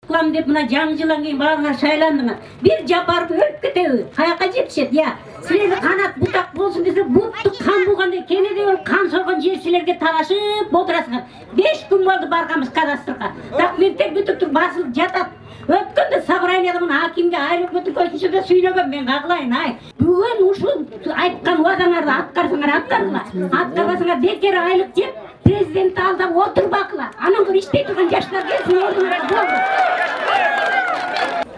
Ulan deyip buna canı жылан кейін bağırlar şaylandı mı? Bir japarıp ölüp ketevi. Kayakka жетişет ya. Silerge kanat butak bolsun dese buttu kan bulganda kene de kan sorgan жер силерге талашып отырасыңар. 5 күн болды барғанбыз кадастрға. Документтер бүтүп туруп басылып жатат. Өткөндө собранияда мына акимге айлык бүтүп көчүнчөдө сүйлөгөм мен кагылайын ай. Бүгүн ушул айткан убадаңарды аткарсаңар аткаргыла. Аткарбасаңар бекер айлык жеп президент алдап отурбакыла. Анан кийин иштей турган жаштар келсин ордуна болду.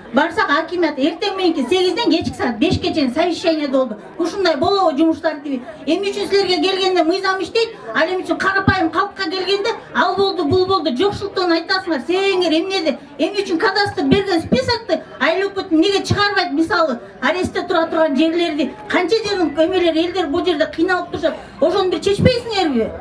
Барсак акимат эртең мененки 8ден кечки саат 5ке чейин совещание болду. Ушундай болобу жумуштар деп. Эми үчүн силерге келгенде мыйзам иштейт, ал эми үчүн карапайым калкка келгенде ал болду, бул болду, жокшулуктан айтасыңар. Сеңер эмнеди? Эми үчүн кадастр берген списокты айлык бүтүн неге чыгарбайт? Мисалы, арестте тура турган жерлерди канча жердин көмөлөр элдер бул жерде кыйналып турушат. Ошону бир чечпейсиңерби?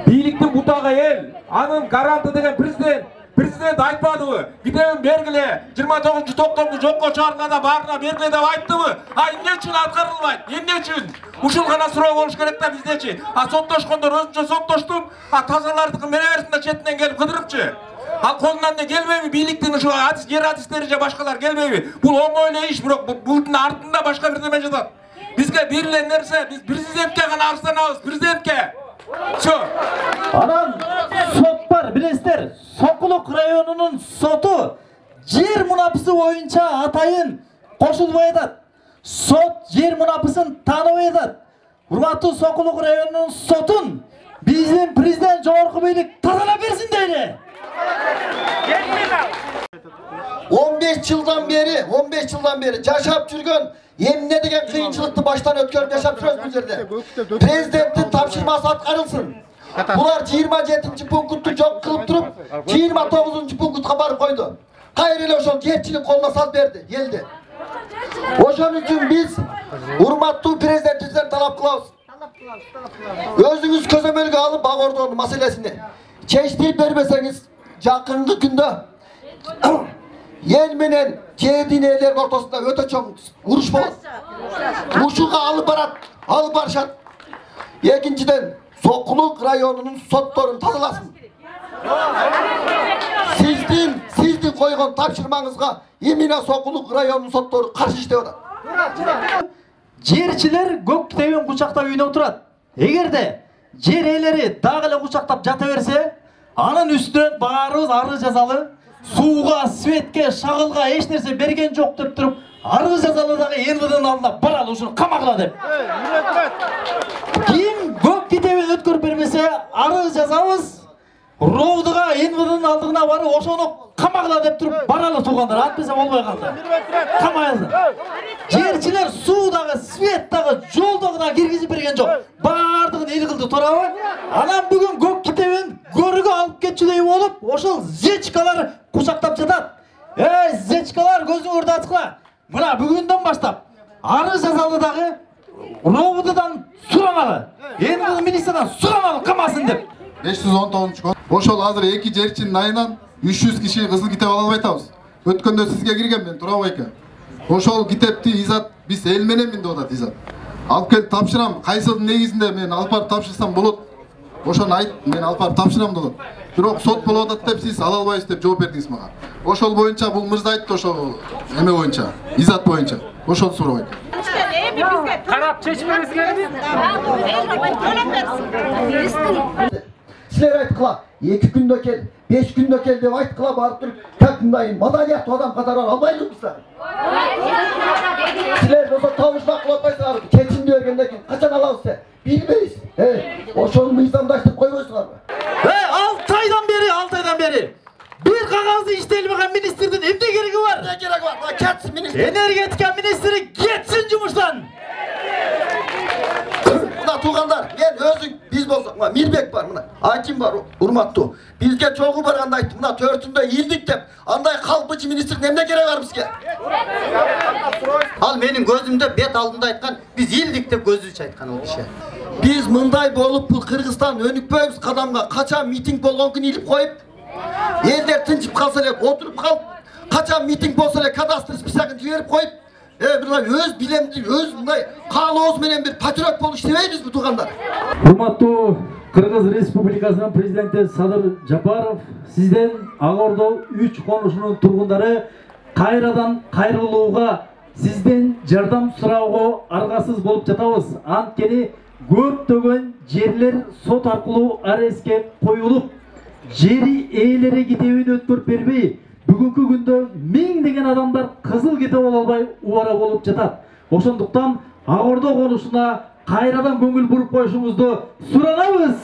Бийликтин бутагы эл, анын гаранты деген Президент айтпадыбы? Гидебин бергиле, 29-токтомду жокко чыгарганда баарына бергиле деп айтдыбы? Эмне үчүн аткарылбайт? Эмне үчүн? Ушул гана суроо болуш керек да биздечи. Соттошкондор өзүнчө соттоштуп, тазалардыкы мене берсин четинен келип кыдырыпчы. Ал колунан да келбейби бийликтин ушул жер адистери же башкалар келбейби? Бул оңой эле иш, бирок булдун артында башка бир неме жатат. Бизге берилген нерсе, биз президентке гана арызданабыз, президентке. Şu. Анан сот бар, билесиздер. Сокулук районунун соту жер мунапысы боюнча атайын кошулбай атат. Сот жер мунапысын тааныбай атат. Урматтуу Сокулук районунун сотун биздин президент жогорку бийлик тазалап берсин дейли. 15 yıldan beri yaşap жүргөн emne деген kıyınçılıkты baştan ötkörüp yaşap жүрөбүz bu жерде. Prezidentin tapşırması atkarılsın. Bular 27. punkttu jok kılıp turup 29. punktка barıp koydu. Kayırıyla oşol gerçilik koluna sal berdi, geldi. Oşon üçün biz urmattуу prezidentimizden talap kılabız. Özünüz közömölgө alıp Bagordo'nun meselesini çeştirip vermeseniz yakınlık günde ел менен жээдин ээлердин ортосунда өтө чоң уруш болот. Ушуга алып барышат. Экинчиден, Сокулук районунун сотторун тазаласын. Сиздин койгон тапшырмаңызга эмне Сокулук районунун соттору каршы иштеп атат. Жерчилер көк китебин кучактап үйүнө отурат. Эгерде жер ээлери дагы эле кучактап жата берсе, анын үстүнөн баарыбыз арыз жазалы. Суға, светке, шағылға еш нәрсе берген жоқ деп тұрып, арыз жазалыдағы МВД'нын алдына баралы ушуну камагыла деп. Ким көк китебин өткөрүп бермесе, арыз жазабыз, Ровдыга МВД'нын алдына барып, ошону камагыла деп туруп баралы туугандар, антпесе болбой калды. Камайлы. Жерчилер суудагы, светтагы, жолдогу да киргизип берген жок. Бардыгын эл кылды, туурабы? Анан бүгүн көк китебин көрүүгө алып кетчүдөй болуп, ошол зечкалар кучактап жатат. Эй, зечкалар, көзүңөрдү ачкыла. Мына бүгүндөн баштап арыз жазалы дагы Ровдыдан сурамалы. МВД министрден сурамалы камасын деп. 519 ошол азыр 2 жерчинин айынан 300 киши кызыл китеп ала албай атабыз. Өткөндө сизге кирген мен Тураб айка. Ошол китепти изат биз эл менен деп атат изат. Алып келип тапшырам. Кайсынын негизинде мен алып барып тапшырсам болот. Ошону айт, мен алып барып тапшырам дедим. Бирок сот болуп атат деп сиз ала албайсыз деп жооп бердиңиз мага. Ошол боюнча бул мырза айтты, ошол эме боюнча, изат боюнча. Ошол сурабайт. Карап чечмеңиз керек. Силер айткыла, 2 күндө кел, 5 күндө кел деп айткыла барып туруп, как мындай маданиятты адам катары албайлыкпыздар. Силер болсо табышмак кылып атпайсыңар, чечимди бергенден кийин качан алабыз деп билбейсиз. Ошону мыйзамдаштырып койбойсуңарбы? 6 айдан бери bir кагазды иштелбеген министрдин эмне кереги бар? Ne gerek var? Ketsin ministr. Энергетика министри кетсин жумуштан. Mına tuğanlar, gel özün biz bolsak, mına Mirbek var, mına hakim var, urmattуу. Bizge çoğu barganda aytты, mına törtünde ildik dep, anday kalkmıcı ministrin emne gerek var bizge? Al menin gözümde bet aldığında aytkan, biz ildik dep gözüçe aytkan o kişi. Biz mınday bolup bu Kırgızstan önükpöyüz kadamga kaçan miting bolgon gün ilip koyup, elder tınçıp kalsa elep, oturup kal, kaçan miting bolsa elep, kadastır spisakın verip koyup, öz bilemdi, öz mınday kağlı oz menen bir patriot boluş demeyiniz bu tuğanlar. Урматтуу Кыргыз Республикасынын президенти Садыр Жапаров сизден Ак Ордо 3 конушунун тургундары кайрадан кайрылууга сизден жардам сурауга аргасыз болуп жатабыз. Анткени көптөгөн жерлер сот аркылуу арестке коюлуп, жери ээлери китебин өткөрүп бербей, бүгүнкү күндө миңдеген адамдар кызыл китеп ала албай убара болуп жатат. Ошондуктан Ак Ордо конушуна кайрадан көңүл буруп коюшуңузду суранабыз.